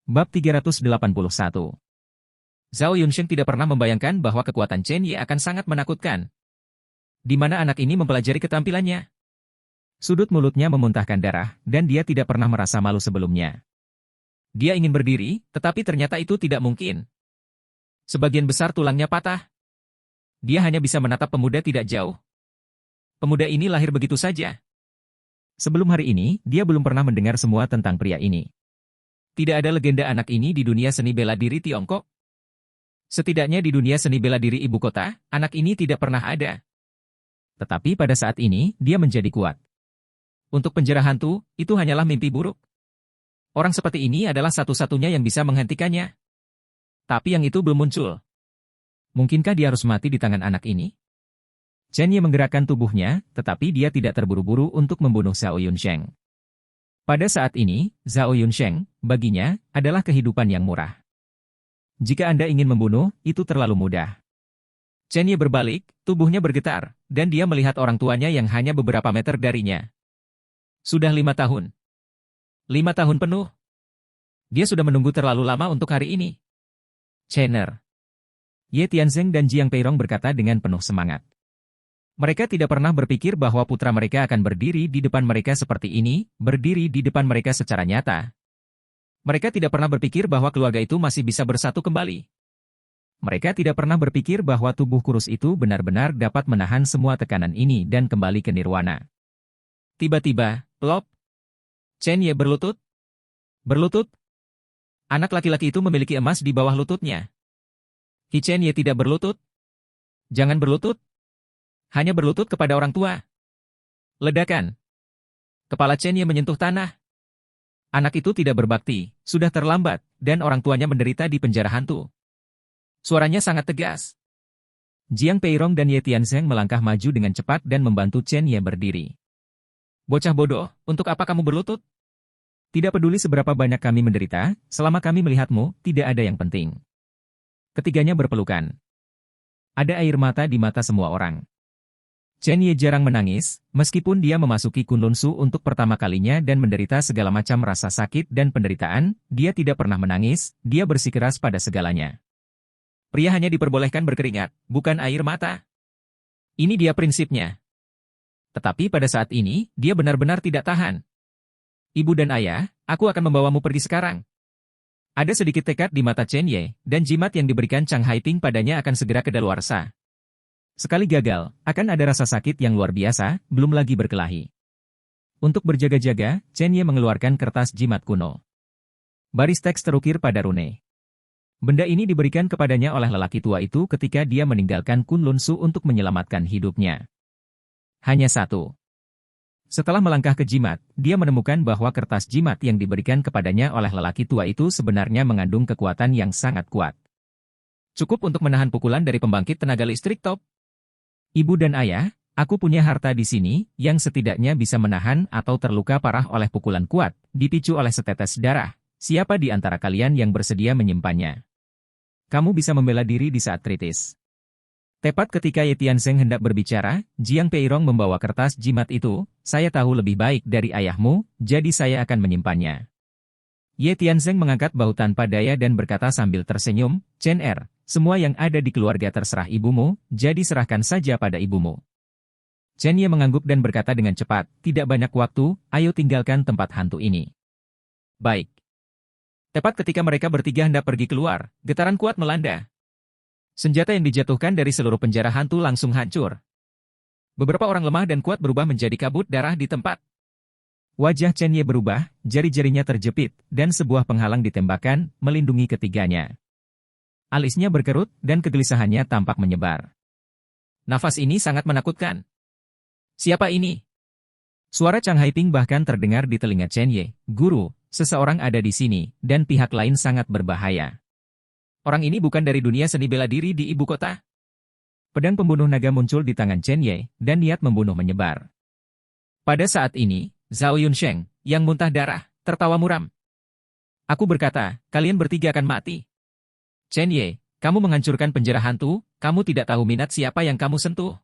Bab 381. Zhao Yunsheng tidak pernah membayangkan bahwa kekuatan Chen Ye akan sangat menakutkan. Di mana anak ini mempelajari ketampilannya? Sudut mulutnya memuntahkan darah, dan dia tidak pernah merasa malu sebelumnya. Dia ingin berdiri, tetapi ternyata itu tidak mungkin. Sebagian besar tulangnya patah. Dia hanya bisa menatap pemuda tidak jauh. Pemuda ini lahir begitu saja. Sebelum hari ini, dia belum pernah mendengar semua tentang pria ini. Tidak ada legenda anak ini di dunia seni bela diri Tiongkok. Setidaknya di dunia seni bela diri ibu kota, anak ini tidak pernah ada. Tetapi pada saat ini, dia menjadi kuat. Untuk penjara hantu, itu hanyalah mimpi buruk. Orang seperti ini adalah satu-satunya yang bisa menghentikannya. Tapi yang itu belum muncul. Mungkinkah dia harus mati di tangan anak ini? Chen Ye menggerakkan tubuhnya, tetapi dia tidak terburu-buru untuk membunuh Zhao Yunsheng. Pada saat ini, Zhao Yunsheng, baginya, adalah kehidupan yang murah. Jika Anda ingin membunuh, itu terlalu mudah. Chen Ye berbalik, tubuhnya bergetar, dan dia melihat orang tuanya yang hanya beberapa meter darinya. Sudah 5 tahun. 5 tahun penuh. Dia sudah menunggu terlalu lama untuk hari ini. Chener. Ye Tianzeng dan Jiang Peirong berkata dengan penuh semangat. Mereka tidak pernah berpikir bahwa putra mereka akan berdiri di depan mereka seperti ini, berdiri di depan mereka secara nyata. Mereka tidak pernah berpikir bahwa keluarga itu masih bisa bersatu kembali. Mereka tidak pernah berpikir bahwa tubuh kurus itu benar-benar dapat menahan semua tekanan ini dan kembali ke nirwana. Tiba-tiba, plop. Chen Ye berlutut. Berlutut. Anak laki-laki itu memiliki emas di bawah lututnya. Chen Ye tidak berlutut. Jangan berlutut. Hanya berlutut kepada orang tua. Ledakan. Kepala Chen Ye menyentuh tanah. Anak itu tidak berbakti, sudah terlambat, dan orang tuanya menderita di penjara hantu. Suaranya sangat tegas. Jiang Peirong dan Ye Tianzeng melangkah maju dengan cepat dan membantu Chen Ye berdiri. Bocah bodoh, untuk apa kamu berlutut? Tidak peduli seberapa banyak kami menderita, selama kami melihatmu, tidak ada yang penting. Ketiganya berpelukan. Ada air mata di mata semua orang. Chen Ye jarang menangis, meskipun dia memasuki Kunlun Su untuk pertama kalinya dan menderita segala macam rasa sakit dan penderitaan, dia tidak pernah menangis, dia bersikeras pada segalanya. Pria hanya diperbolehkan berkeringat, bukan air mata. Ini dia prinsipnya. Tetapi pada saat ini, dia benar-benar tidak tahan. Ibu dan ayah, aku akan membawamu pergi sekarang. Ada sedikit tekad di mata Chen Ye, dan jimat yang diberikan Chang Haiping padanya akan segera kedaluarsa. Sekali gagal, akan ada rasa sakit yang luar biasa, belum lagi berkelahi. Untuk berjaga-jaga, Chen Ye mengeluarkan kertas jimat kuno. Baris teks terukir pada rune. Benda ini diberikan kepadanya oleh lelaki tua itu ketika dia meninggalkan Kunlun Su untuk menyelamatkan hidupnya. Hanya satu. Setelah melangkah ke jimat, dia menemukan bahwa kertas jimat yang diberikan kepadanya oleh lelaki tua itu sebenarnya mengandung kekuatan yang sangat kuat. Cukup untuk menahan pukulan dari pembangkit tenaga listrik top. Ibu dan ayah, aku punya harta di sini, yang setidaknya bisa menahan atau terluka parah oleh pukulan kuat, dipicu oleh setetes darah. Siapa di antara kalian yang bersedia menyimpannya? Kamu bisa membela diri di saat kritis. Tepat ketika Ye Tianzeng hendak berbicara, Jiang Peirong membawa kertas jimat itu, saya tahu lebih baik dari ayahmu, jadi saya akan menyimpannya. Ye Tianzeng mengangkat bahu tanpa daya dan berkata sambil tersenyum, Chen Er, semua yang ada di keluarga terserah ibumu, jadi serahkan saja pada ibumu. Chen Ye mengangguk dan berkata dengan cepat, tidak banyak waktu, ayo tinggalkan tempat hantu ini. Baik. Tepat ketika mereka bertiga hendak pergi keluar, getaran kuat melanda. Senjata yang dijatuhkan dari seluruh penjara hantu langsung hancur. Beberapa orang lemah dan kuat berubah menjadi kabut darah di tempat. Wajah Chen Ye berubah, jari-jarinya terjepit, dan sebuah penghalang ditembakkan, melindungi ketiganya. Alisnya berkerut, dan kegelisahannya tampak menyebar. Nafas ini sangat menakutkan. Siapa ini? Suara Chang Haiping bahkan terdengar di telinga Chen Ye, Guru, seseorang ada di sini, dan pihak lain sangat berbahaya. Orang ini bukan dari dunia seni bela diri di ibu kota. Pedang pembunuh naga muncul di tangan Chen Ye, dan niat membunuh menyebar. Pada saat ini, Zhao Yunsheng, yang muntah darah, tertawa muram. Aku berkata, kalian bertiga akan mati. Chen Ye, kamu menghancurkan penjara hantu, kamu tidak tahu minat siapa yang kamu sentuh.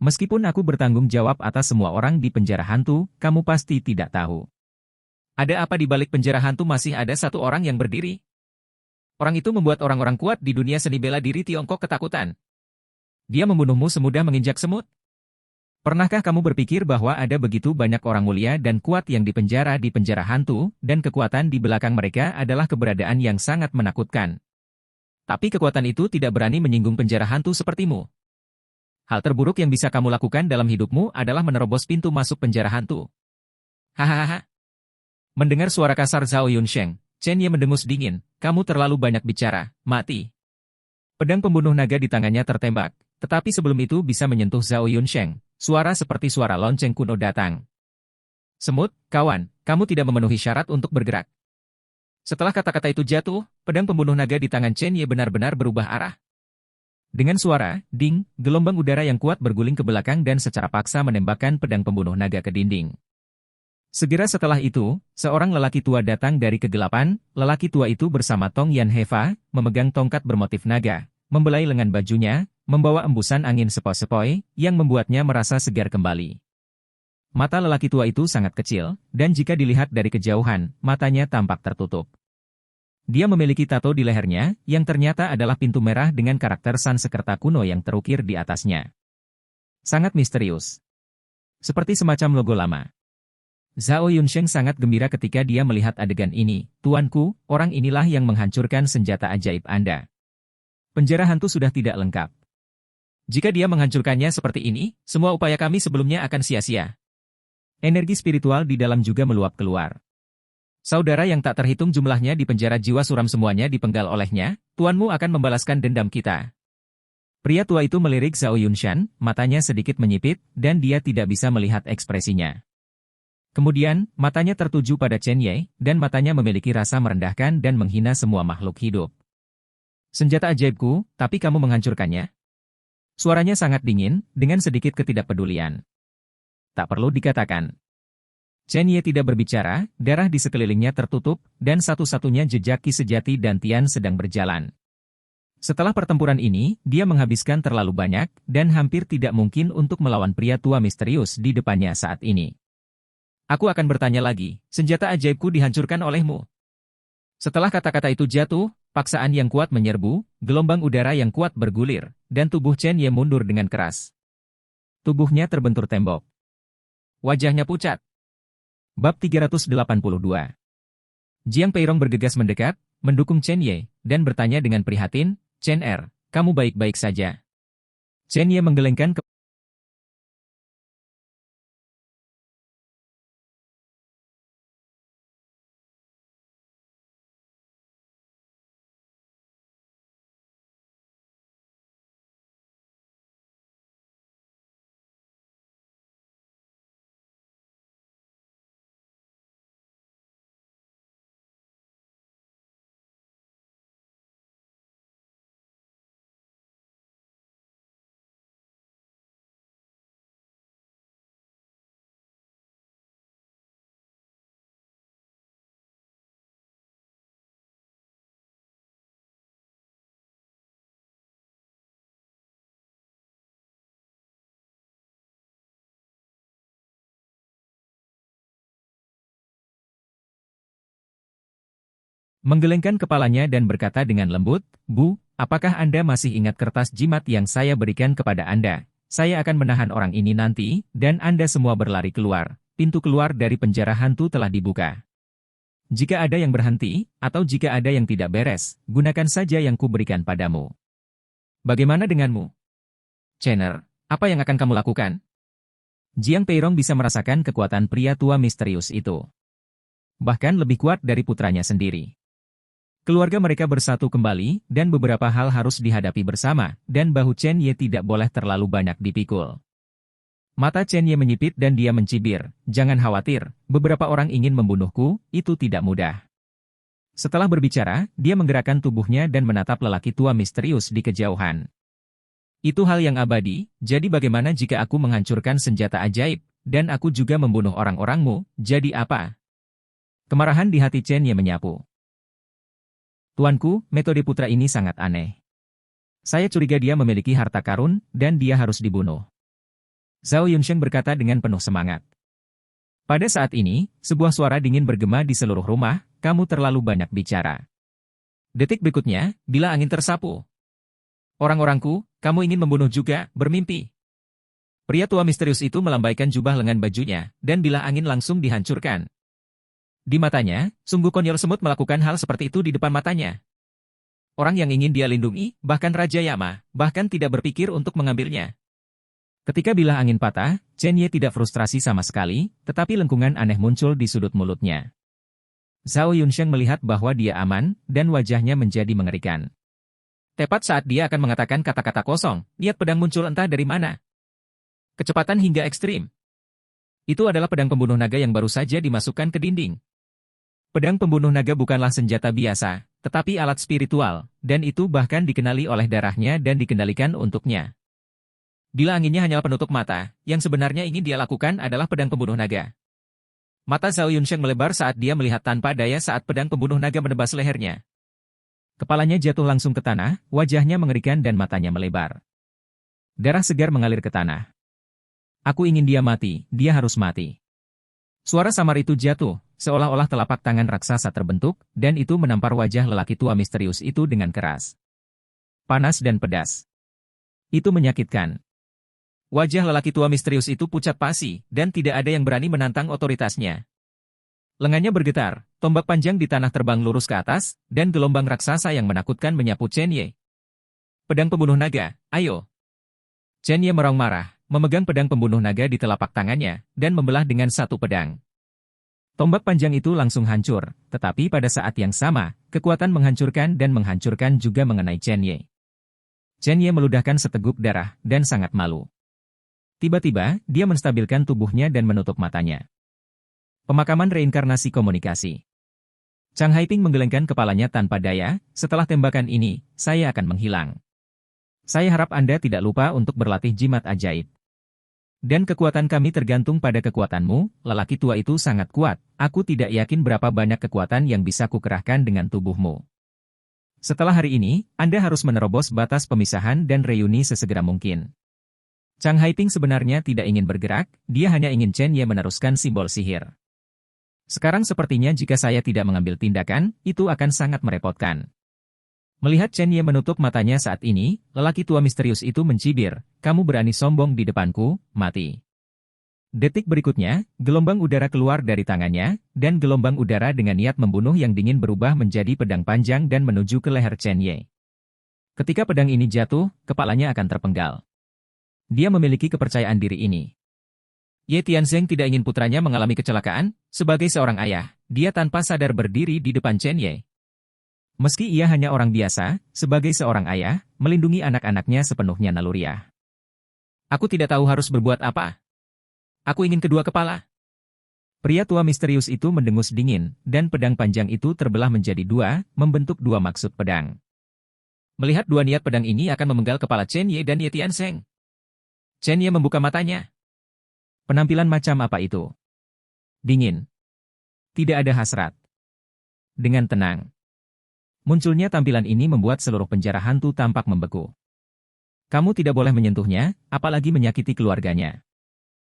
Meskipun aku bertanggung jawab atas semua orang di penjara hantu, kamu pasti tidak tahu. Ada apa di balik penjara hantu masih ada satu orang yang berdiri? Orang itu membuat orang-orang kuat di dunia seni bela diri Tiongkok ketakutan. Dia membunuhmu semudah menginjak semut? Pernahkah kamu berpikir bahwa ada begitu banyak orang mulia dan kuat yang dipenjara di penjara hantu, dan kekuatan di belakang mereka adalah keberadaan yang sangat menakutkan? Tapi kekuatan itu tidak berani menyinggung penjara hantu sepertimu. Hal terburuk yang bisa kamu lakukan dalam hidupmu adalah menerobos pintu masuk penjara hantu. Hahaha. Mendengar suara kasar Zhao Yunsheng, Chen Ye mendengus dingin. Kamu terlalu banyak bicara, mati. Pedang pembunuh naga di tangannya tertembak, tetapi sebelum itu bisa menyentuh Zhao Yunsheng, suara seperti suara lonceng kuno datang. Semut, kawan, kamu tidak memenuhi syarat untuk bergerak. Setelah kata-kata itu jatuh, pedang pembunuh naga di tangan Chen Ye benar-benar berubah arah. Dengan suara, ding, gelombang udara yang kuat berguling ke belakang dan secara paksa menembakkan pedang pembunuh naga ke dinding. Segera setelah itu, seorang lelaki tua datang dari kegelapan. Lelaki tua itu bersama Tong Yan Heva, memegang tongkat bermotif naga, membelai lengan bajunya, membawa embusan angin sepoi-sepoi, yang membuatnya merasa segar kembali. Mata lelaki tua itu sangat kecil, dan jika dilihat dari kejauhan, matanya tampak tertutup. Dia memiliki tato di lehernya, yang ternyata adalah pintu merah dengan karakter Sanskerta kuno yang terukir di atasnya. Sangat misterius. Seperti semacam logo lama. Zhao Yunsheng sangat gembira ketika dia melihat adegan ini. Tuanku, orang inilah yang menghancurkan senjata ajaib Anda. Penjara hantu sudah tidak lengkap. Jika dia menghancurkannya seperti ini, semua upaya kami sebelumnya akan sia-sia. Energi spiritual di dalam juga meluap keluar. Saudara yang tak terhitung jumlahnya di penjara jiwa suram semuanya dipenggal olehnya, tuanmu akan membalaskan dendam kita. Pria tua itu melirik Zhao Yunshan, matanya sedikit menyipit, dan dia tidak bisa melihat ekspresinya. Kemudian, matanya tertuju pada Chen Ye, dan matanya memiliki rasa merendahkan dan menghina semua makhluk hidup. Senjata ajaibku, tapi kamu menghancurkannya? Suaranya sangat dingin, dengan sedikit ketidakpedulian. Tak perlu dikatakan. Chen Ye tidak berbicara, darah di sekelilingnya tertutup, dan satu-satunya jejak Qi sejati dan Tian sedang berjalan. Setelah pertempuran ini, dia menghabiskan terlalu banyak, dan hampir tidak mungkin untuk melawan pria tua misterius di depannya saat ini. Aku akan bertanya lagi, senjata ajaibku dihancurkan olehmu. Setelah kata-kata itu jatuh, paksaan yang kuat menyerbu, gelombang udara yang kuat bergulir, dan tubuh Chen Ye mundur dengan keras. Tubuhnya terbentur tembok. Wajahnya pucat. Bab 382. Jiang Peirong bergegas mendekat, mendukung Chen Ye, dan bertanya dengan prihatin, Chen Er, kamu baik-baik saja? Chen Ye menggelengkan kepala. Menggelengkan kepalanya dan berkata dengan lembut, Bu, apakah Anda masih ingat kertas jimat yang saya berikan kepada Anda? Saya akan menahan orang ini nanti, dan Anda semua berlari keluar. Pintu keluar dari penjara hantu telah dibuka. Jika ada yang berhenti, atau jika ada yang tidak beres, gunakan saja yang kuberikan padamu. Bagaimana denganmu? Chener, apa yang akan kamu lakukan? Jiang Peirong bisa merasakan kekuatan pria tua misterius itu. Bahkan lebih kuat dari putranya sendiri. Keluarga mereka bersatu kembali, dan beberapa hal harus dihadapi bersama, dan bahu Chen Ye tidak boleh terlalu banyak dipikul. Mata Chen Ye menyipit dan dia mencibir, jangan khawatir, beberapa orang ingin membunuhku, itu tidak mudah. Setelah berbicara, dia menggerakkan tubuhnya dan menatap lelaki tua misterius di kejauhan. Itu hal yang abadi, jadi bagaimana jika aku menghancurkan senjata ajaib, dan aku juga membunuh orang-orangmu, jadi apa? Kemarahan di hati Chen Ye menyapu. Tuanku, metode putra ini sangat aneh. Saya curiga dia memiliki harta karun, dan dia harus dibunuh. Zhao Yunsheng berkata dengan penuh semangat. Pada saat ini, sebuah suara dingin bergema di seluruh rumah, kamu terlalu banyak bicara. Detik berikutnya, bila angin tersapu. Orang-orangku, kamu ingin membunuh juga, bermimpi. Pria tua misterius itu melambaikan jubah lengan bajunya, dan bilah angin langsung dihancurkan. Di matanya, sungguh konyol semut melakukan hal seperti itu di depan matanya. Orang yang ingin dia lindungi, bahkan Raja Yama, bahkan tidak berpikir untuk mengambilnya. Ketika bilah angin patah, Chen Ye tidak frustrasi sama sekali, tetapi lengkungan aneh muncul di sudut mulutnya. Zhao Yunsheng melihat bahwa dia aman, dan wajahnya menjadi mengerikan. Tepat saat dia akan mengatakan kata-kata kosong, niat pedang muncul entah dari mana. Kecepatan hingga ekstrim. Itu adalah pedang pembunuh naga yang baru saja dimasukkan ke dinding. Pedang pembunuh naga bukanlah senjata biasa, tetapi alat spiritual, dan itu bahkan dikenali oleh darahnya dan dikendalikan untuknya. Bila anginnya hanyalah penutup mata, yang sebenarnya ingin dia lakukan adalah pedang pembunuh naga. Mata Zhao Yunsheng melebar saat dia melihat tanpa daya saat pedang pembunuh naga menebas lehernya. Kepalanya jatuh langsung ke tanah, wajahnya mengerikan dan matanya melebar. Darah segar mengalir ke tanah. Aku ingin dia mati, dia harus mati. Suara samar itu jatuh, seolah-olah telapak tangan raksasa terbentuk, dan itu menampar wajah lelaki tua misterius itu dengan keras. Panas dan pedas. Itu menyakitkan. Wajah lelaki tua misterius itu pucat pasi, dan tidak ada yang berani menantang otoritasnya. Lengannya bergetar, tombak panjang di tanah terbang lurus ke atas, dan gelombang raksasa yang menakutkan menyapu Chen Ye. Pedang pembunuh naga, ayo. Chen Ye meraung marah, memegang pedang pembunuh naga di telapak tangannya, dan membelah dengan satu pedang. Tombak panjang itu langsung hancur, tetapi pada saat yang sama, kekuatan menghancurkan dan menghancurkan juga mengenai Chen Ye. Chen Ye meludahkan seteguk darah, dan sangat malu. Tiba-tiba, dia menstabilkan tubuhnya dan menutup matanya. Pemakaman reinkarnasi komunikasi. Chang Haiping menggelengkan kepalanya tanpa daya, setelah tembakan ini, saya akan menghilang. Saya harap Anda tidak lupa untuk berlatih jimat ajaib. Dan kekuatan kami tergantung pada kekuatanmu, lelaki tua itu sangat kuat, aku tidak yakin berapa banyak kekuatan yang bisa kukerahkan dengan tubuhmu. Setelah hari ini, Anda harus menerobos batas pemisahan dan reuni sesegera mungkin. Chang Haiping sebenarnya tidak ingin bergerak, dia hanya ingin Chen Ye meneruskan simbol sihir. Sekarang sepertinya jika saya tidak mengambil tindakan, itu akan sangat merepotkan. Melihat Chen Ye menutup matanya saat ini, lelaki tua misterius itu mencibir, kamu berani sombong di depanku, mati. Detik berikutnya, gelombang udara keluar dari tangannya, dan gelombang udara dengan niat membunuh yang dingin berubah menjadi pedang panjang dan menuju ke leher Chen Ye. Ketika pedang ini jatuh, kepalanya akan terpenggal. Dia memiliki kepercayaan diri ini. Ye Tianzeng tidak ingin putranya mengalami kecelakaan, sebagai seorang ayah, dia tanpa sadar berdiri di depan Chen Ye. Meski ia hanya orang biasa, sebagai seorang ayah, melindungi anak-anaknya sepenuhnya naluriah. Aku tidak tahu harus berbuat apa. Aku ingin kedua kepala. Pria tua misterius itu mendengus dingin, dan pedang panjang itu terbelah menjadi dua, membentuk dua maksud pedang. Melihat dua niat pedang ini akan memenggal kepala Chen Ye dan Ye Tianzeng. Chen Ye membuka matanya. Penampilan macam apa itu? Dingin. Tidak ada hasrat. Dengan tenang. Munculnya tampilan ini membuat seluruh penjara hantu tampak membeku. Kamu tidak boleh menyentuhnya, apalagi menyakiti keluarganya.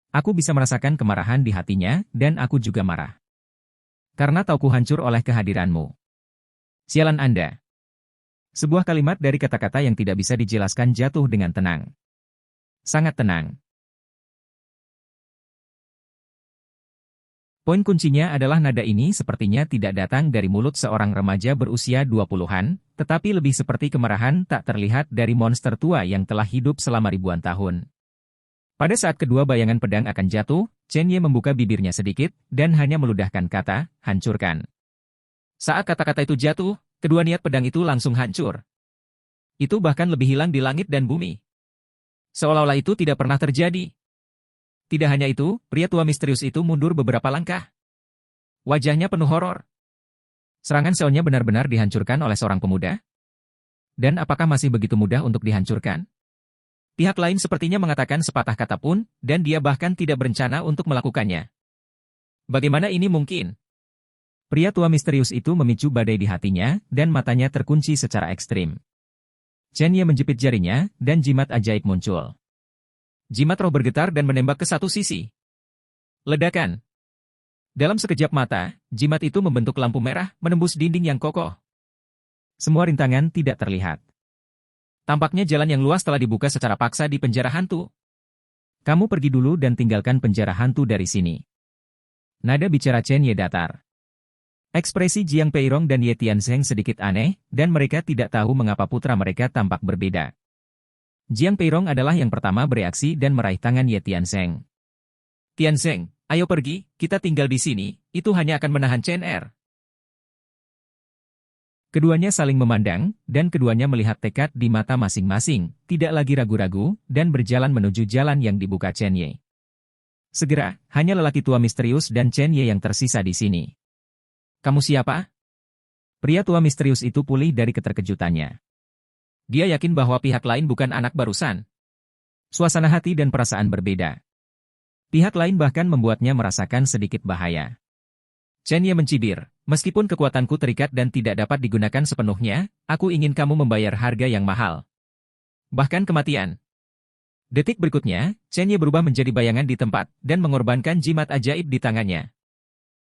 Aku bisa merasakan kemarahan di hatinya, dan aku juga marah. Karena tauku hancur oleh kehadiranmu. Sialan Anda. Sebuah kalimat dari kata-kata yang tidak bisa dijelaskan jatuh dengan tenang. Sangat tenang. Poin kuncinya adalah nada ini sepertinya tidak datang dari mulut seorang remaja berusia 20-an, tetapi lebih seperti kemarahan tak terlihat dari monster tua yang telah hidup selama ribuan tahun. Pada saat kedua bayangan pedang akan jatuh, Chen Ye membuka bibirnya sedikit, dan hanya meludahkan kata, hancurkan. Saat kata-kata itu jatuh, kedua niat pedang itu langsung hancur. Itu bahkan lebih hilang di langit dan bumi. Seolah-olah itu tidak pernah terjadi. Tidak hanya itu, pria tua misterius itu mundur beberapa langkah. Wajahnya penuh horor. Serangan Seonnya benar-benar dihancurkan oleh seorang pemuda? Dan apakah masih begitu mudah untuk dihancurkan? Pihak lain sepertinya mengatakan sepatah kata pun, dan dia bahkan tidak berencana untuk melakukannya. Bagaimana ini mungkin? Pria tua misterius itu memicu badai di hatinya, dan matanya terkunci secara ekstrim. Chen Ye menjepit jarinya, dan jimat ajaib muncul. Jimat roh bergetar dan menembak ke satu sisi. Ledakan. Dalam sekejap mata, jimat itu membentuk lampu merah menembus dinding yang kokoh. Semua rintangan tidak terlihat. Tampaknya jalan yang luas telah dibuka secara paksa di penjara hantu. Kamu pergi dulu dan tinggalkan penjara hantu dari sini. Nada bicara Chen Ye datar. Ekspresi Jiang Peirong dan Ye Tianzheng sedikit aneh, dan mereka tidak tahu mengapa putra mereka tampak berbeda. Jiang Peirong adalah yang pertama bereaksi dan meraih tangan Ye Tianzheng. Tianzheng, ayo pergi, kita tinggal di sini, itu hanya akan menahan Chen Er. Keduanya saling memandang, dan keduanya melihat tekad di mata masing-masing, tidak lagi ragu-ragu, dan berjalan menuju jalan yang dibuka Chen Ye. Segera, hanya lelaki tua misterius dan Chen Ye yang tersisa di sini. Kamu siapa? Pria tua misterius itu pulih dari keterkejutannya. Dia yakin bahwa pihak lain bukan anak barusan. Suasana hati dan perasaan berbeda. Pihak lain bahkan membuatnya merasakan sedikit bahaya. Chen Ye mencibir, meskipun kekuatanku terikat dan tidak dapat digunakan sepenuhnya, aku ingin kamu membayar harga yang mahal. Bahkan kematian. Detik berikutnya, Chen Ye berubah menjadi bayangan di tempat, dan mengorbankan jimat ajaib di tangannya.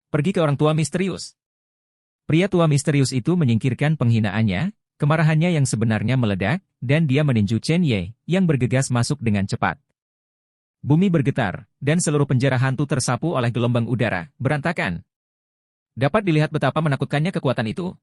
Pergi ke orang tua misterius. Pria tua misterius itu menyingkirkan penghinaannya, kemarahannya yang sebenarnya meledak, dan dia meninju Chen Ye, yang bergegas masuk dengan cepat. Bumi bergetar, dan seluruh penjara hantu tersapu oleh gelombang udara, berantakan. Dapat dilihat betapa menakutkannya kekuatan itu.